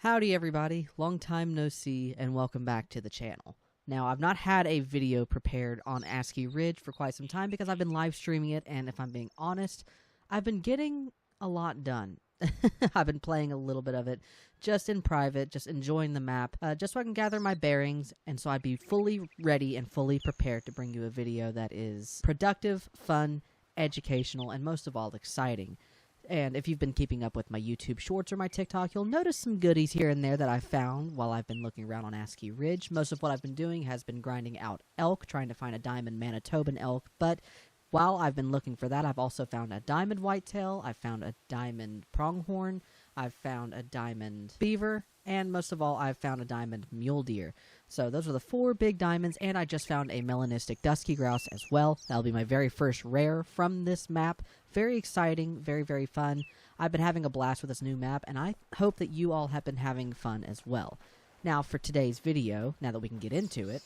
Howdy everybody, long time no see, and welcome back to the channel. Now, I've not had a video prepared on ASCII Ridge for quite some time because I've been live streaming it, and if I'm being honest, I've been getting a lot done. I've been playing a little bit of it, just in private, just enjoying the map, just so I can gather my bearings, and so I'd be fully ready and fully prepared to bring you a video that is productive, fun, educational, and most of all, exciting. And if you've been keeping up with my YouTube shorts or my TikTok, you'll notice some goodies here and there that I've found while I've been looking around on ASCII Ridge. Most of what I've been doing has been grinding out elk, trying to find a diamond Manitoban elk, but while I've been looking for that, I've also found a diamond whitetail, I've found a diamond pronghorn, I've found a diamond beaver, and most of all, I've found a diamond mule deer. So those are the 4 big diamonds, and I just found a melanistic dusky grouse as well. That'll be my very first rare from this map. Very exciting, very, very fun. I've been having a blast with this new map, and I hope that you all have been having fun as well. Now, for today's video, now that we can get into it,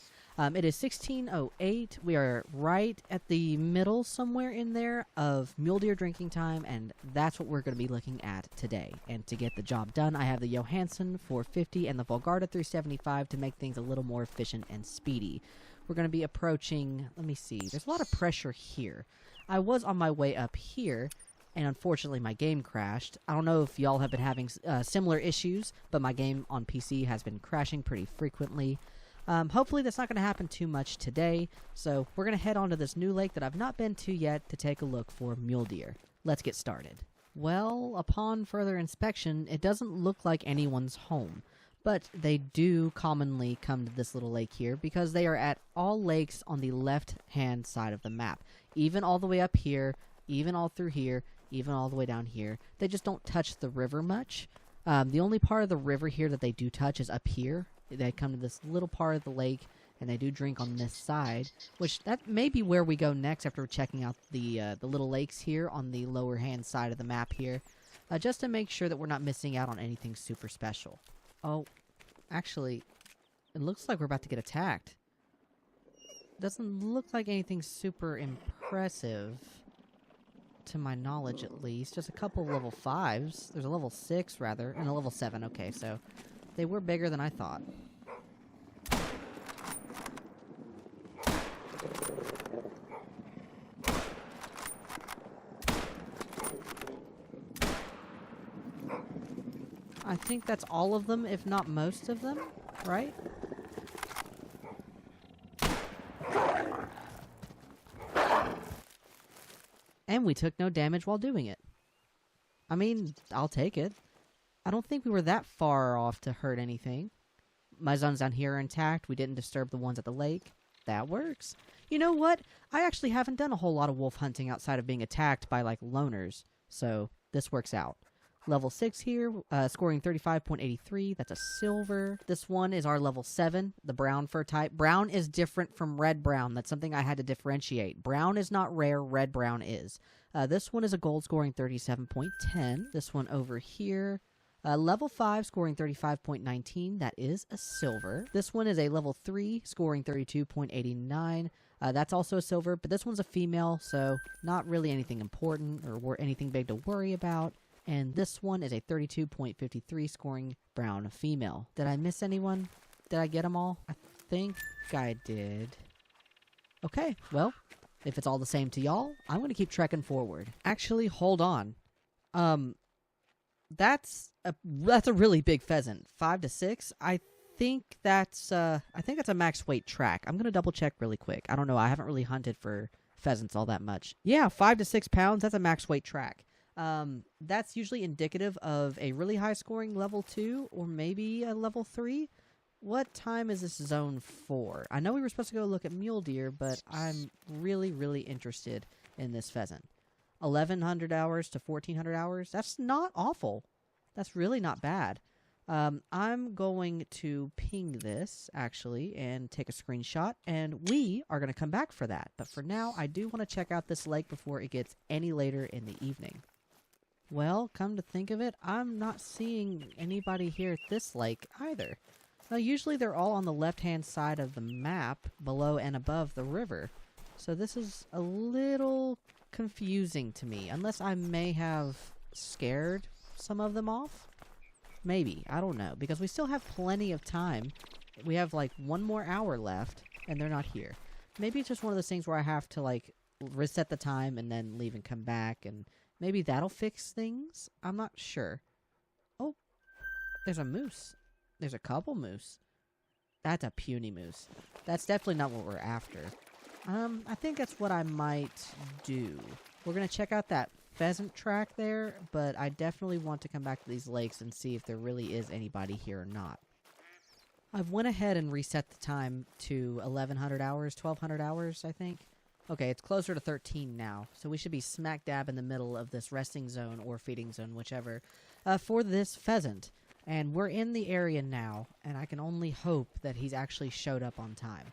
it is 16:08. We are right at the middle, somewhere in there, of mule deer drinking time, and that's what we're going to be looking at today. And to get the job done, I have the Johansson 450 and the Volgarda 375 to make things a little more efficient and speedy. We're going to be approaching, let me see, there's a lot of pressure here. I was on my way up here, and unfortunately my game crashed. I don't know if y'all have been having similar issues, but my game on PC has been crashing pretty frequently. Hopefully that's not going to happen too much today, so we're going to head on to this new lake that I've not been to yet to take a look for mule deer. Let's get started. Well, upon further inspection, it doesn't look like anyone's home, but they do commonly come to this little lake here because they are at all lakes on the left-hand side of the map. Even all the way up here, even all through here, even all the way down here. They just don't touch the river much. The only part of the river here that they do touch is up here. They come to this little part of the lake, and they do drink on this side, which that may be where we go next after checking out the little lakes here on the lower hand side of the map here, just to make sure that we're not missing out on anything super special. Oh, actually, it looks like we're about to get attacked. Doesn't look like anything super impressive, to my knowledge at least. Just a couple of level 5s. There's a level 6, rather, and a level 7. Okay, so they were bigger than I thought. I think that's all of them, if not most of them, right? And we took no damage while doing it. I mean, I'll take it. I don't think we were that far off to hurt anything. My zones down here are intact. We didn't disturb the ones at the lake. That works. You know what? I actually haven't done a whole lot of wolf hunting outside of being attacked by, like, loners. So, this works out. Level 6 here, scoring 35.83. That's a silver. This one is our level 7, the brown fur type. Brown is different from red brown. That's something I had to differentiate. Brown is not rare, red brown is. This one is a gold, scoring 37.10. This one over here, level 5, scoring 35.19. That is a silver. This one is a level 3, scoring 32.89. That's also a silver, but this one's a female, so not really anything important or anything big to worry about. And this one is a 32.53, scoring brown female. Did I miss anyone? Did I get them all? I think I did. Okay, well, if it's all the same to y'all, I'm going to keep trekking forward. Actually, hold on. That's a really big pheasant. 5 to 6. I think that's a max weight track. I'm gonna double check really quick. I don't know. I haven't really hunted for pheasants all that much. Yeah, 5 to 6 pounds. That's a max weight track. That's usually indicative of a really high scoring level 2 or maybe a level 3. What time is this zone for? I know we were supposed to go look at mule deer, but I'm really, really interested in this pheasant. 1,100 hours to 1,400 hours. That's not awful. That's really not bad. I'm going to ping this, actually, and take a screenshot, and we are going to come back for that. But for now, I do want to check out this lake before it gets any later in the evening. Well, come to think of it, I'm not seeing anybody here at this lake either. Now, usually they're all on the left-hand side of the map, below and above the river. So this is a little confusing to me, unless I may have scared some of them off. Maybe. I don't know. Because we still have plenty of time. We have, like, 1 more hour left, and they're not here. Maybe it's just one of those things where I have to, like, reset the time and then leave and come back, and maybe that'll fix things? I'm not sure. Oh, there's a moose. There's a couple moose. That's a puny moose. That's definitely not what we're after. I think that's what I might do. We're gonna check out that pheasant track there, but I definitely want to come back to these lakes and see if there really is anybody here or not. I've went ahead and reset the time to 1100 hours, 1200 hours, I think. Okay, it's closer to 13 now, so we should be smack dab in the middle of this resting zone or feeding zone, whichever, for this pheasant. And we're in the area now, and I can only hope that he's actually showed up on time.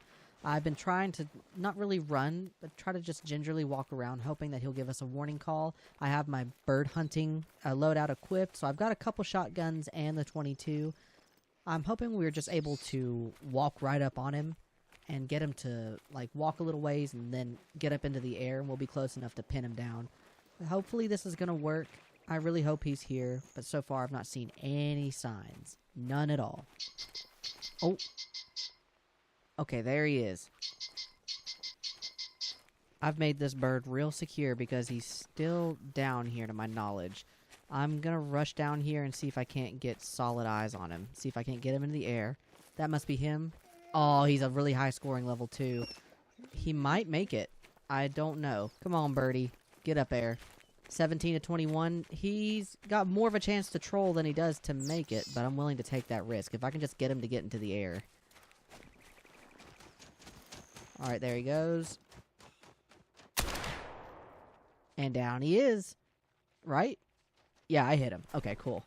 I've been trying to not really run, but try to just gingerly walk around, hoping that he'll give us a warning call. I have my bird hunting loadout equipped, so I've got a couple shotguns and the 22. I'm hoping we're just able to walk right up on him and get him to, like, walk a little ways and then get up into the air, and we'll be close enough to pin him down. Hopefully this is going to work. I really hope he's here, but so far I've not seen any signs. None at all. Oh. Okay, there he is. I've made this bird real secure because he's still down here to my knowledge. I'm going to rush down here and see if I can't get solid eyes on him. See if I can't get him in the air. That must be him. Oh, he's a really high scoring level 2. He might make it. I don't know. Come on, birdie. Get up there. 17 to 21. He's got more of a chance to troll than he does to make it, but I'm willing to take that risk if I can just get him to get into the air. Alright, there he goes. And down he is. Right? Yeah, I hit him. Okay, cool.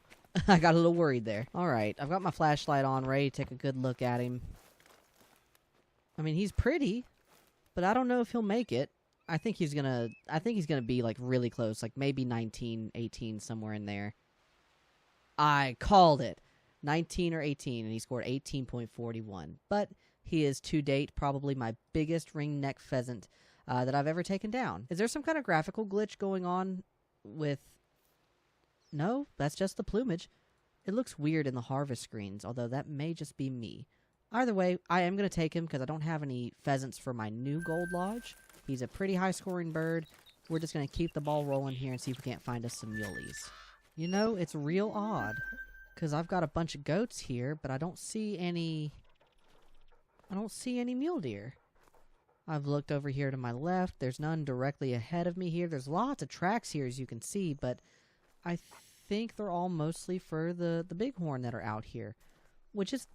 I got a little worried there. Alright, I've got my flashlight on, ready to take a good look at him. I mean, he's pretty, but I don't know if he'll make it. I think he's gonna be, like, really close, like, maybe 19, 18, somewhere in there. I called it. 19 or 18, and he scored 18.41. But he is, to date, probably my biggest ringneck pheasant that I've ever taken down. Is there some kind of graphical glitch going on with... No, that's just the plumage. It looks weird in the harvest screens, although that may just be me. Either way, I am going to take him because I don't have any pheasants for my new gold lodge. He's a pretty high-scoring bird. We're just going to keep the ball rolling here and see if we can't find us some muleys. You know, it's real odd, because I've got a bunch of goats here, but I don't see any mule deer. I've looked over here to my left. There's none directly ahead of me here. There's lots of tracks here, as you can see, but I think they're all mostly for the bighorn that are out here, which is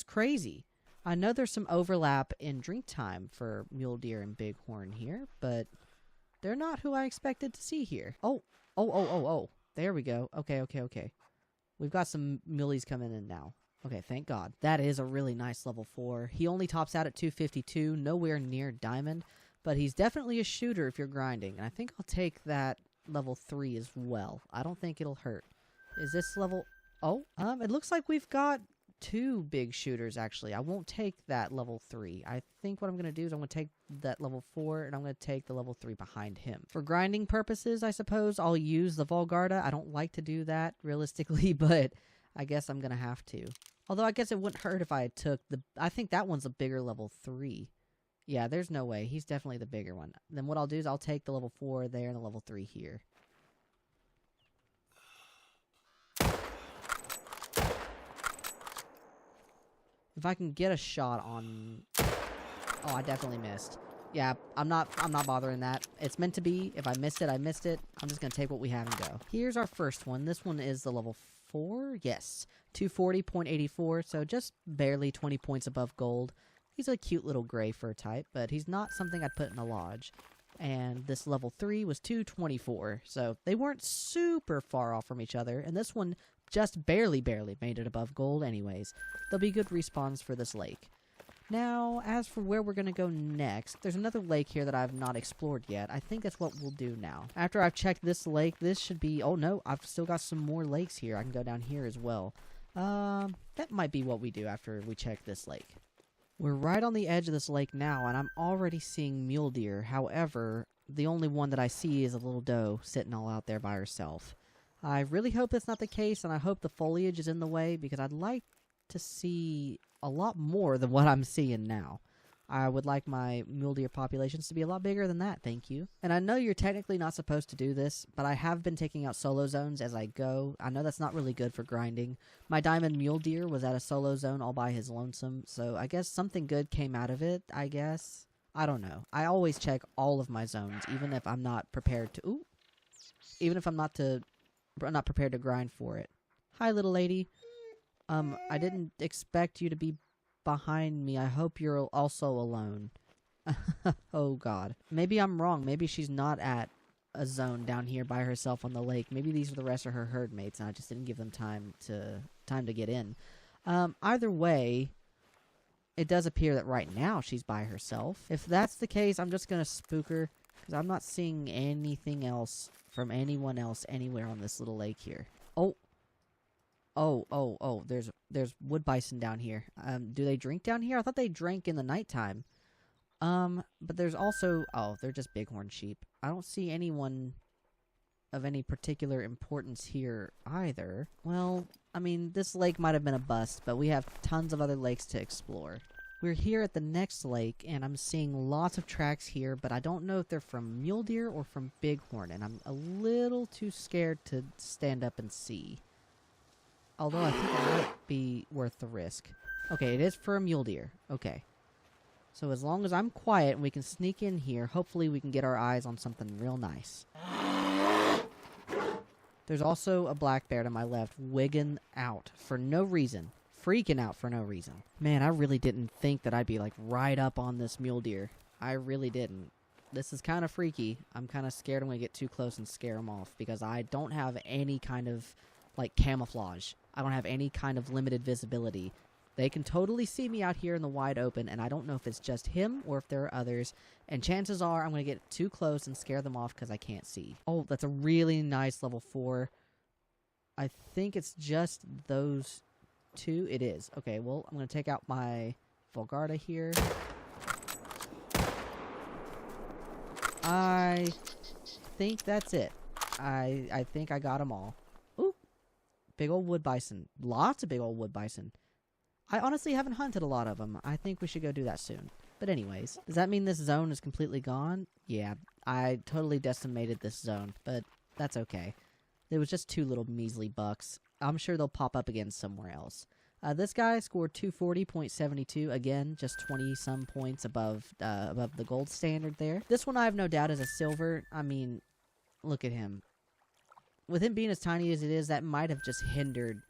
crazy. I know there's some overlap in drink time for mule deer and bighorn here, but they're not who I expected to see here. Oh. There we go. Okay. We've got some muleys coming in now. Okay, thank God. That is a really nice level 4. He only tops out at 252, nowhere near diamond, but he's definitely a shooter if you're grinding, and I think I'll take that level 3 as well. I don't think it'll hurt. Is this level... Oh, it looks like we've got 2 big shooters, actually. I won't take that level 3. I think what I'm going to do is I'm going to take that level 4, and I'm going to take the level 3 behind him. For grinding purposes, I suppose, I'll use the Volgarda. I don't like to do that, realistically, but I guess I'm going to have to. Although I guess it wouldn't hurt if I took the... I think that one's a bigger level 3. Yeah, there's no way. He's definitely the bigger one. Then what I'll do is I'll take the level 4 there and the level 3 here. If I can get a shot on... Oh, I definitely missed. Yeah, I'm not bothering that. It's meant to be. If I missed it, I missed it. I'm just going to take what we have and go. Here's our first one. This one is the level 4. Yes. 240.84, so just barely 20 points above gold. He's a cute little gray fur type, but he's not something I'd put in a lodge. And this level 3 was 224, so they weren't super far off from each other, and this one just barely made it above gold anyways. There'll be good respawns for this lake. Now, as for where we're going to go next, there's another lake here that I've not explored yet. I think that's what we'll do now. After I've checked this lake, this should be... Oh no, I've still got some more lakes here. I can go down here as well. That might be what we do after we check this lake. We're right on the edge of this lake now, and I'm already seeing mule deer. However, the only one that I see is a little doe sitting all out there by herself. I really hope that's not the case, and I hope the foliage is in the way, because I'd like to see a lot more than what I'm seeing now. I would like my mule deer populations to be a lot bigger than that, thank you. And I know you're technically not supposed to do this, but I have been taking out solo zones as I go. I know that's not really good for grinding. My diamond mule deer was at a solo zone all by his lonesome, so I guess something good came out of it, I guess. I don't know. I always check all of my zones, even if I'm not prepared to... Ooh! Even if I'm not prepared to grind for it. Hi, little lady. I didn't expect you to be behind me. I hope you're also alone. Oh, God. Maybe I'm wrong. Maybe she's not at a zone down here by herself on the lake. Maybe these are the rest of her herd mates, and I just didn't give them time to get in. Either way, it does appear that right now she's by herself. If that's the case, I'm just gonna spook her, because I'm not seeing anything else from anyone else anywhere on this little lake here. Oh, there's wood bison down here. Do they drink down here? I thought they drank in the nighttime. But there's also... Oh, they're just bighorn sheep. I don't see anyone of any particular importance here either. Well, I mean, this lake might have been a bust, but we have tons of other lakes to explore. We're here at the next lake, and I'm seeing lots of tracks here, but I don't know if they're from mule deer or from bighorn, and I'm a little too scared to stand up and see. Although I think it might be worth the risk. Okay, it is for a mule deer. Okay. So as long as I'm quiet and we can sneak in here, hopefully we can get our eyes on something real nice. There's also a black bear to my left, wigging out for no reason. Freaking out for no reason. Man, I really didn't think that I'd be, like, right up on this mule deer. I really didn't. This is kind of freaky. I'm kind of scared I'm going to get too close and scare them off, because I don't have any kind of, like, camouflage. I don't have any kind of limited visibility. They can totally see me out here in the wide open, and I don't know if it's just him or if there are others. And chances are I'm going to get too close and scare them off because I can't see. Oh, that's a really nice level 4. I think it's just those two. It is. Okay, well, I'm going to take out my Volgarda here. I think that's it. I think I got them all. Ooh, big old wood bison. Lots of big old wood bison. I honestly haven't hunted a lot of them. I think we should go do that soon. But anyways, does that mean this zone is completely gone? Yeah, I totally decimated this zone, but that's okay. There was just 2 little measly bucks. I'm sure they'll pop up again somewhere else. This guy scored 240.72. Again, just 20-some points above the gold standard there. This one I have no doubt is a silver. I mean, look at him. With him being as tiny as it is, that might have just hindered...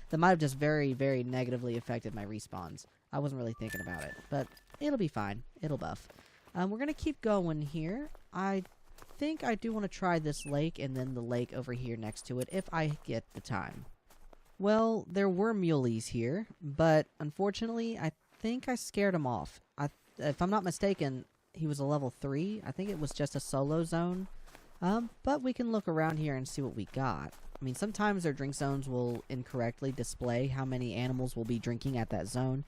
that might have just very, very negatively affected my respawns. I wasn't really thinking about it, but it'll be fine. It'll buff. We're going to keep going here. I think I do want to try this lake and then the lake over here next to it if I get the time. Well, there were muleys here, but unfortunately, I think I scared him off. If I'm not mistaken, he was a level 3. I think it was just a solo zone. But we can look around here and see what we got. I mean, sometimes their drink zones will incorrectly display how many animals will be drinking at that zone.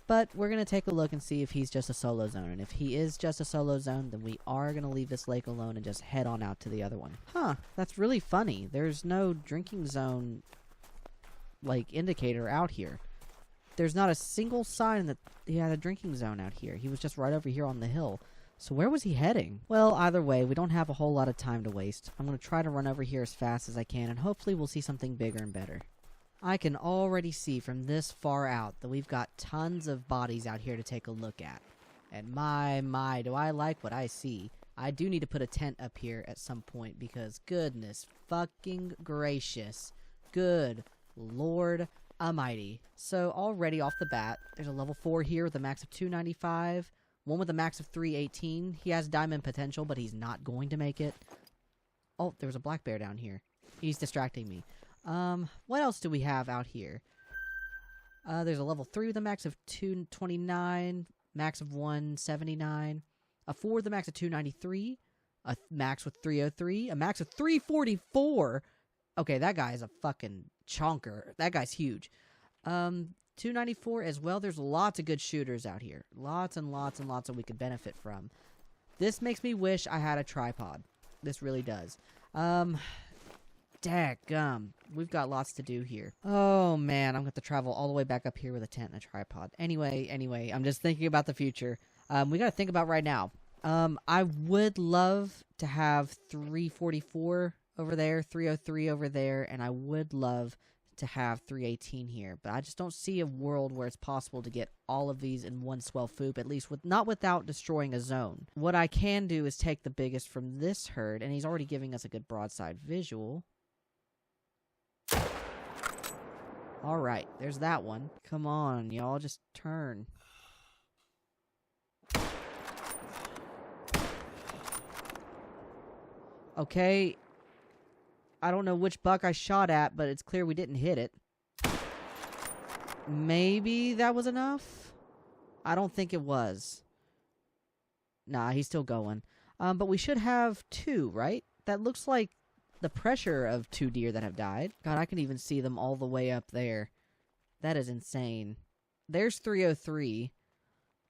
But we're going to take a look and see if he's just a solo zone. And if he is just a solo zone, then we are going to leave this lake alone and just head on out to the other one. Huh, that's really funny. There's no drinking zone, like, indicator out here. There's not a single sign that he had a drinking zone out here. He was just right over here on the hill. So where was he heading? Well, either way, we don't have a whole lot of time to waste. I'm going to try to run over here as fast as I can, and hopefully we'll see something bigger and better. I can already see from this far out that we've got tons of bodies out here to take a look at. And my, do I like what I see. I do need to put a tent up here at some point, because goodness fucking gracious. Good Lord Almighty. So already off the bat, there's a level 4 here with a max of 295. One with a max of 318. He has diamond potential, but he's not going to make it. Oh, there was a black bear down here. He's distracting me. What else do we have out here? There's a level 3 with a max of 229, max of 179, a 4 with a max of 293, a max with 303, a max of 344. Okay, that guy is a fucking chonker. That guy's huge. 294 as well. There's lots of good shooters out here. Lots and lots and lots that we could benefit from. This makes me wish I had a tripod. This really does. Daggum. We've got lots to do here. Oh, man. I'm going to have to travel all the way back up here with a tent and a tripod. Anyway, I'm just thinking about the future. We got to think about right now. I would love to have 344 over there, 303 over there, and I would love to have 318 here, but I just don't see a world where it's possible to get all of these in one swell foop, at least not without destroying a zone. What I can do is take the biggest from this herd, and he's already giving us a good broadside visual. Alright, there's that one. Come on, y'all, just turn. Okay, I don't know which buck I shot at, but it's clear we didn't hit it. Maybe that was enough? I don't think it was. Nah, he's still going. But we should have 2, right? That looks like the pressure of 2 deer that have died. God, I can even see them all the way up there. That is insane. There's 303.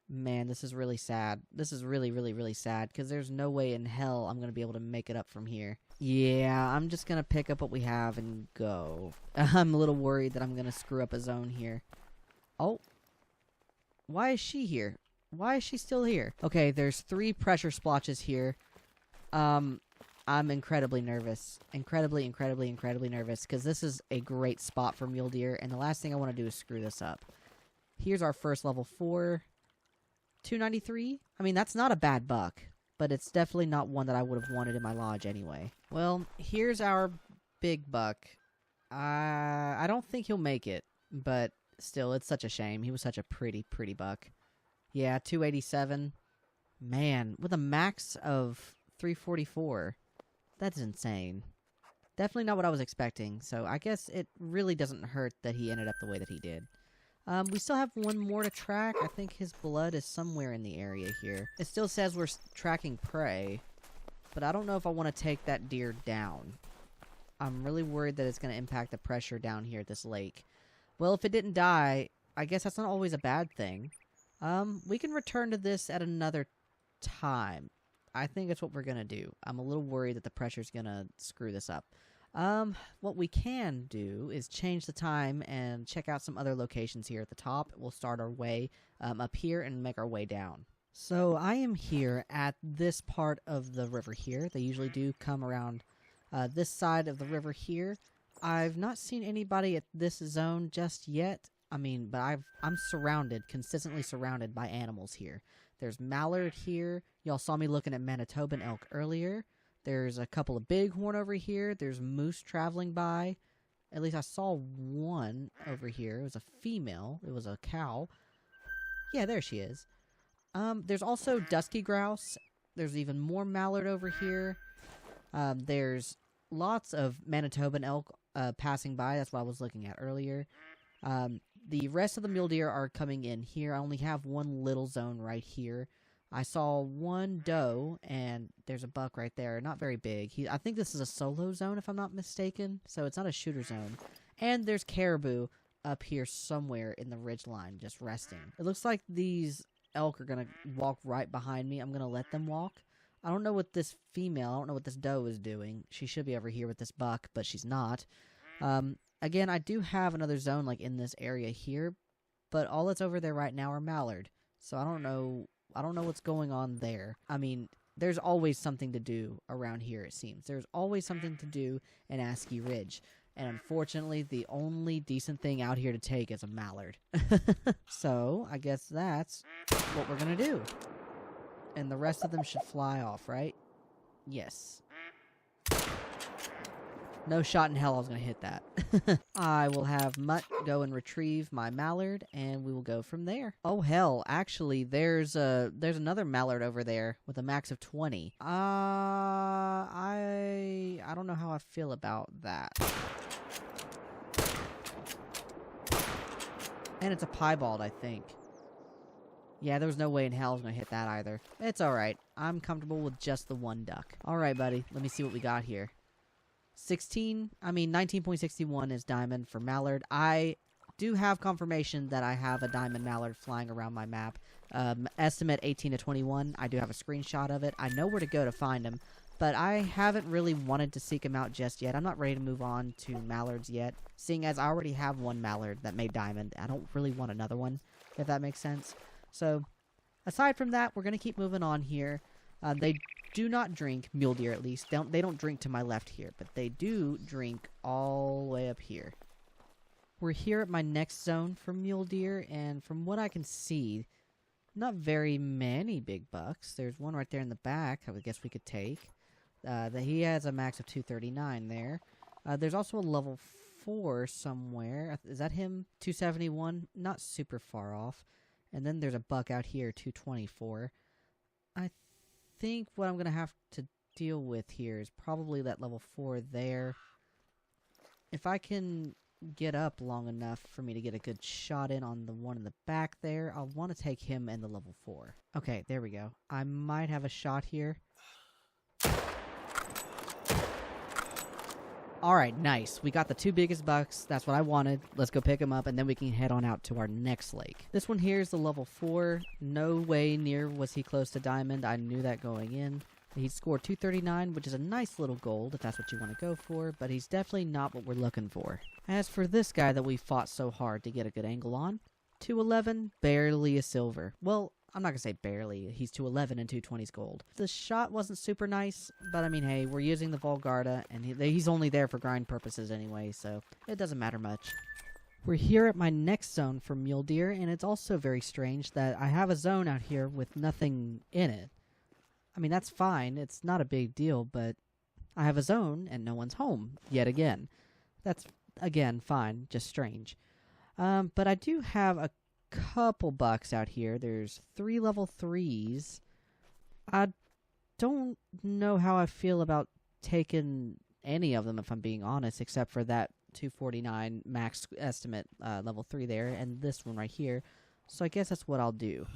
Man, this is really sad. This is really, really, really sad, because there's no way in hell I'm going to be able to make it up from here. Yeah, I'm just going to pick up what we have and go. I'm a little worried that I'm going to screw up a zone here. Oh. Why is she here? Why is she still here? Okay, there's 3 pressure splotches here. I'm incredibly nervous. Incredibly nervous, because this is a great spot for mule deer, and the last thing I want to do is screw this up. Here's our first level 4. 293? I mean, that's not a bad buck, but it's definitely not one that I would have wanted in my lodge anyway. Well, here's our big buck. I don't think he'll make it, but still, it's such a shame. He was such a pretty buck. Yeah, 287. Man, with a max of 344. That's insane. Definitely not what I was expecting, so I guess it really doesn't hurt that he ended up the way that he did. We still have one more to track. I think his blood is somewhere in the area here. It still says we're tracking prey, but I don't know if I want to take that deer down. I'm really worried that it's going to impact the pressure down here at this lake. Well, if it didn't die, I guess that's not always a bad thing. We can return to this at another time. I think that's what we're going to do. I'm a little worried that the pressure's going to screw this up. What we can do is change the time and check out some other locations here at the top. We'll start our way up here and make our way down. So I am here at this part of the river here. They usually do come around this side of the river here. I've not seen anybody at this zone just yet. I mean, but I'm consistently surrounded by animals here. There's mallard here. Y'all saw me looking at Manitoban elk earlier. There's a couple of bighorn over here. There's moose traveling by. At least I saw one over here. It was a female. It was a cow. Yeah, there she is. There's also dusky grouse. There's even more mallard over here. There's lots of Manitoban elk passing by. That's what I was looking at earlier. The rest of the mule deer are coming in here. I only have one little zone right here. I saw one doe, and there's a buck right there. Not very big. I think this is a solo zone, if I'm not mistaken. So it's not a shooter zone. And there's caribou up here somewhere in the ridge line, just resting. It looks like these elk are going to walk right behind me. I'm going to let them walk. I don't know what this female, I don't know what this doe is doing. She should be over here with this buck, but she's not. Again, I do have another zone like in this area here, but all that's over there right now are mallard. So I don't know what's going on there. I mean, there's always something to do around here, it seems. There's always something to do in Asky Ridge. And unfortunately, the only decent thing out here to take is a mallard. So, I guess that's what we're going to do. And the rest of them should fly off, right? Yes. No shot in hell I was going to hit that. I will have Mutt go and retrieve my mallard, and we will go from there. Oh, hell. Actually, there's another mallard over there with a max of 20. I don't know how I feel about that. And it's a piebald, I think. Yeah, there was no way in hell I was going to hit that either. It's alright. I'm comfortable with just the one duck. Alright, buddy. Let me see what we got here. 19.61 is diamond for mallard. I do have confirmation that I have a diamond mallard flying around my map. Estimate 18 to 21. I do have a screenshot of it. I know where to go to find him. but I haven't really wanted to seek them out just yet. I'm not ready to move on to mallards yet, seeing as I already have one mallard that made diamond. I don't really want another one, if that makes sense. So, aside from that, we're going to keep moving on here. They do not drink, mule deer at least. They don't drink to my left here, but they do drink all the way up here. We're here at my next zone for mule deer, and from what I can see, not very many big bucks. There's one right there in the back I would guess we could take. He has a max of 239 there. There's also a level 4 somewhere. Is that him? 271? Not super far off. And then there's a buck out here, 224. I think what I'm going to have to deal with here is probably that level 4 there. If I can get up long enough for me to get a good shot in on the one in the back there, I'll want to take him and the level 4. Okay, there we go. I might have a shot here. Alright, nice. We got the 2 biggest bucks. That's what I wanted. Let's go pick them up, and then we can head on out to our next lake. This one here is the level 4. No way near was he close to diamond. I knew that going in. He scored 239, which is a nice little gold, if that's what you want to go for, but he's definitely not what we're looking for. As for this guy that we fought so hard to get a good angle on, 211, barely a silver. Well, I'm not going to say barely. He's 211 and 220's gold. The shot wasn't super nice, but I mean, hey, we're using the Volgarda, and he's only there for grind purposes anyway, so it doesn't matter much. We're here at my next zone for mule deer, and it's also very strange that I have a zone out here with nothing in it. I mean, that's fine. It's not a big deal, but I have a zone and no one's home yet again. That's, again, fine. Just strange. But I do have a couple bucks out here. There's 3 level 3s. I don't know how I feel about taking any of them, if I'm being honest, except for that 249 max estimate level 3 there, and this one right here. So I guess that's what I'll do.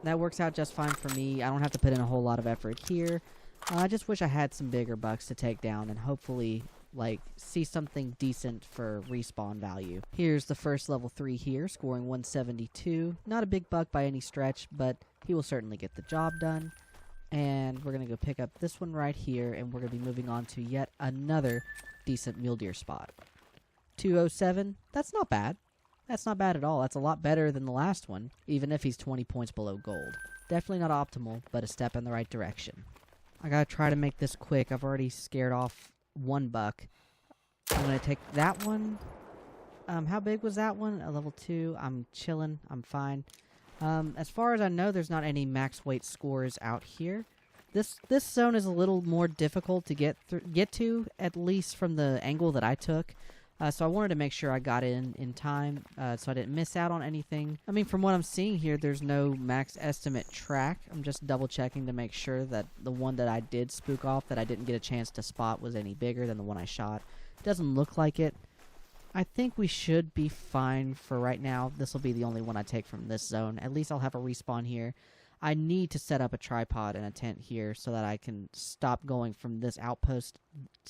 That works out just fine for me. I don't have to put in a whole lot of effort here. I just wish I had some bigger bucks to take down and hopefully, like, see something decent for respawn value. Here's the first level 3 here, scoring 172. Not a big buck by any stretch, but he will certainly get the job done. And we're going to go pick up this one right here, and we're going to be moving on to yet another decent mule deer spot. 207, that's not bad. That's not bad at all. That's a lot better than the last one, even if he's 20 points below gold. Definitely not optimal, but a step in the right direction. I gotta try to make this quick. I've already scared off 1 buck. I'm gonna take that one. How big was that one? A level 2. I'm chilling. I'm fine. As far as I know, there's not any max weight scores out here. This zone is a little more difficult to get to, at least from the angle that I took. So I wanted to make sure I got in time, so I didn't miss out on anything. I mean, from what I'm seeing here, there's no max estimate track. I'm just double checking to make sure that the one that I did spook off, that I didn't get a chance to spot, was any bigger than the one I shot. Doesn't look like it. I think we should be fine for right now. This will be the only one I take from this zone. At least I'll have a respawn here. I need to set up a tripod and a tent here so that I can stop going from this outpost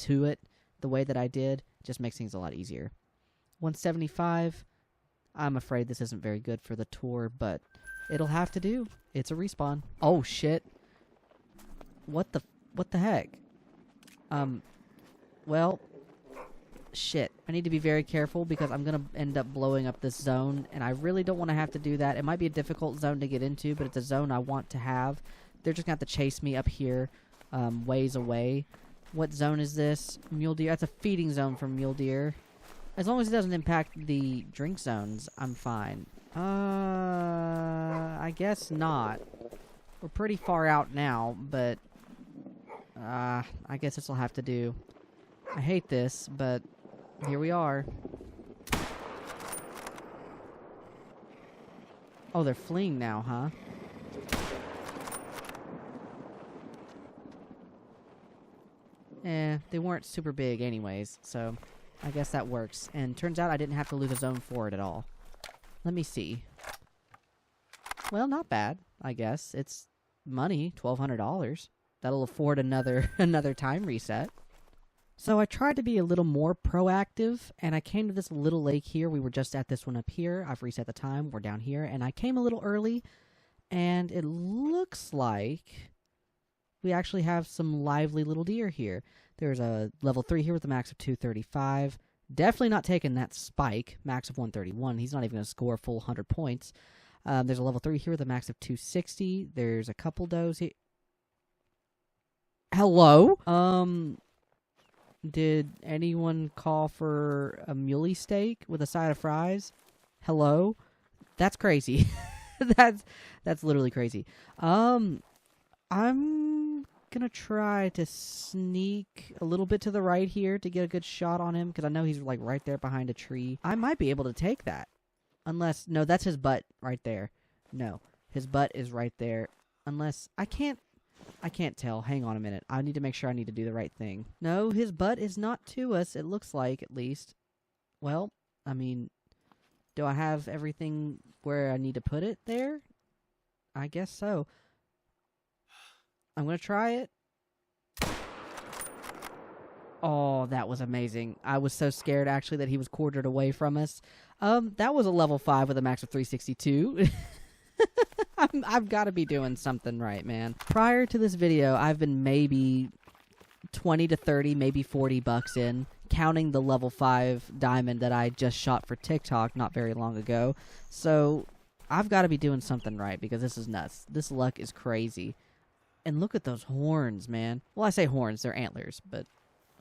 to it the way that I did. Just makes things a lot easier. 175. I'm afraid this isn't very good for the tour, but it'll have to do. It's a respawn. Oh shit. What the heck? Well, shit. I need to be very careful because I'm gonna end up blowing up this zone, and I really don't want to have to do that. It might be a difficult zone to get into, but it's a zone I want to have. They're just gonna have to chase me up here, ways away. What zone is this? Mule deer. That's a feeding zone for mule deer. As long as it doesn't impact the drink zones, I'm fine. I guess not. We're pretty far out now, but I guess this will have to do. I hate this, but here we are. Oh, they're fleeing now, huh? They weren't super big anyways, so I guess that works. And turns out I didn't have to lose a zone for it at all. Let me see. Well, not bad, I guess. It's money, $1,200. That'll afford another time reset. So I tried to be a little more proactive, and I came to this little lake here. We were just at this one up here. I've reset the time. We're down here, and I came a little early. And it looks like we actually have some lively little deer here. There's a level 3 here with a max of 235. Definitely not taking that spike, max of 131. He's not even going to score a full 100 points. There's a level 3 here with a max of 260. There's a couple does here. Hello? Did anyone call for a muley steak with a side of fries? Hello? That's crazy. That's literally crazy. I'm gonna try to sneak a little bit to the right here to get a good shot on him, because I know he's like right there behind a tree. I might be able to take that. Unless, no, that's his butt right there. No, his butt is right there. Unless, I can't tell. Hang on a minute. I need to make sure I need to do the right thing. No, his butt is not to us, it looks like, at least. Well, I mean, do I have everything where I need to put it there? I guess so. I'm going to try it. Oh, that was amazing. I was so scared, actually, that he was quartered away from us. That was a level 5 with a max of 362. I've got to be doing something right, man. Prior to this video, I've been maybe 20 to 30, maybe 40 bucks in, counting the level 5 diamond that I just shot for TikTok not very long ago. So, I've got to be doing something right, because this is nuts. This luck is crazy. And look at those horns, man. Well, I say horns, they're antlers, but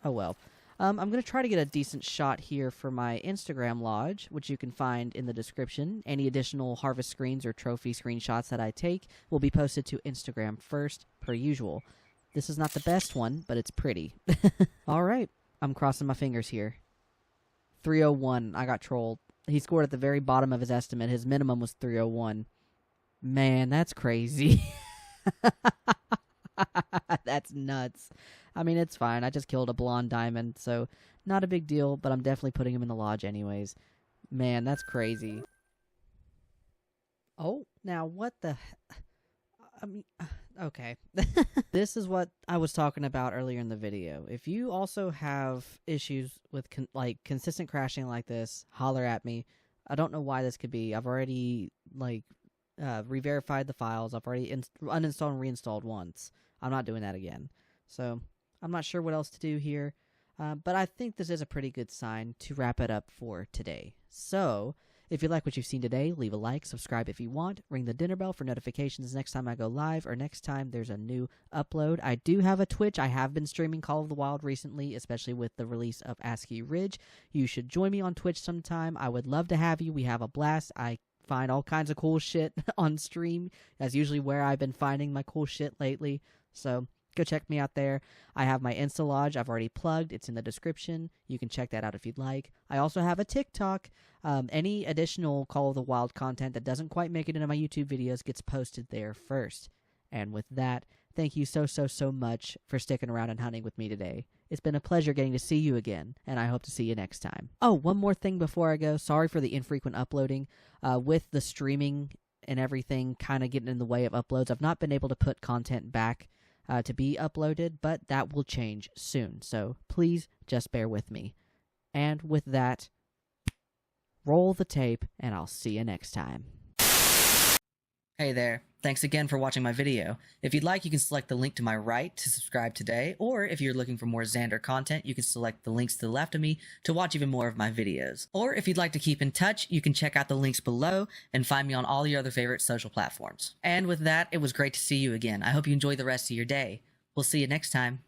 oh well. I'm going to try to get a decent shot here for my Instagram lodge, which you can find in the description. Any additional harvest screens or trophy screenshots that I take will be posted to Instagram first, per usual. This is not the best one, but it's pretty. Alright, I'm crossing my fingers here. 301, I got trolled. He scored at the very bottom of his estimate. His minimum was 301. Man, that's crazy. That's nuts. I mean, it's fine. I just killed a blonde diamond, so not a big deal, but I'm definitely putting him in the lodge anyways. Man, that's crazy. Oh, now what the... I mean, okay. This is what I was talking about earlier in the video. If you also have issues with consistent crashing like this, holler at me. I don't know why this could be. I've already re-verified the files. I've already uninstalled and reinstalled once. I'm not doing that again. So I'm not sure what else to do here. But I think this is a pretty good sign to wrap it up for today. So if you like what you've seen today, leave a like, subscribe if you want, ring the dinner bell for notifications next time I go live or next time there's a new upload. I do have a Twitch. I have been streaming Call of the Wild recently, especially with the release of ASCII Ridge. You should join me on Twitch sometime. I would love to have you. We have a blast. I find all kinds of cool shit on stream. That's usually where I've been finding my cool shit lately. So go check me out there. I have my Insta Lodge I've already plugged. It's in the description. You can check that out if you'd like. I also have a TikTok. Any additional Call of the Wild content that doesn't quite make it into my YouTube videos gets posted there first. And with that, thank you so much for sticking around and hunting with me today. It's been a pleasure getting to see you again, and I hope to see you next time. Oh, one more thing before I go. Sorry for the infrequent uploading. With the streaming and everything kind of getting in the way of uploads, I've not been able to put content back to be uploaded, but that will change soon. So please just bear with me. And with that, roll the tape, and I'll see you next time. Hey there. Thanks again for watching my video. If you'd like, you can select the link to my right to subscribe today, or if you're looking for more Xander content, you can select the links to the left of me to watch even more of my videos. Or if you'd like to keep in touch, you can check out the links below and find me on all your other favorite social platforms. And with that, it was great to see you again. I hope you enjoy the rest of your day. We'll see you next time.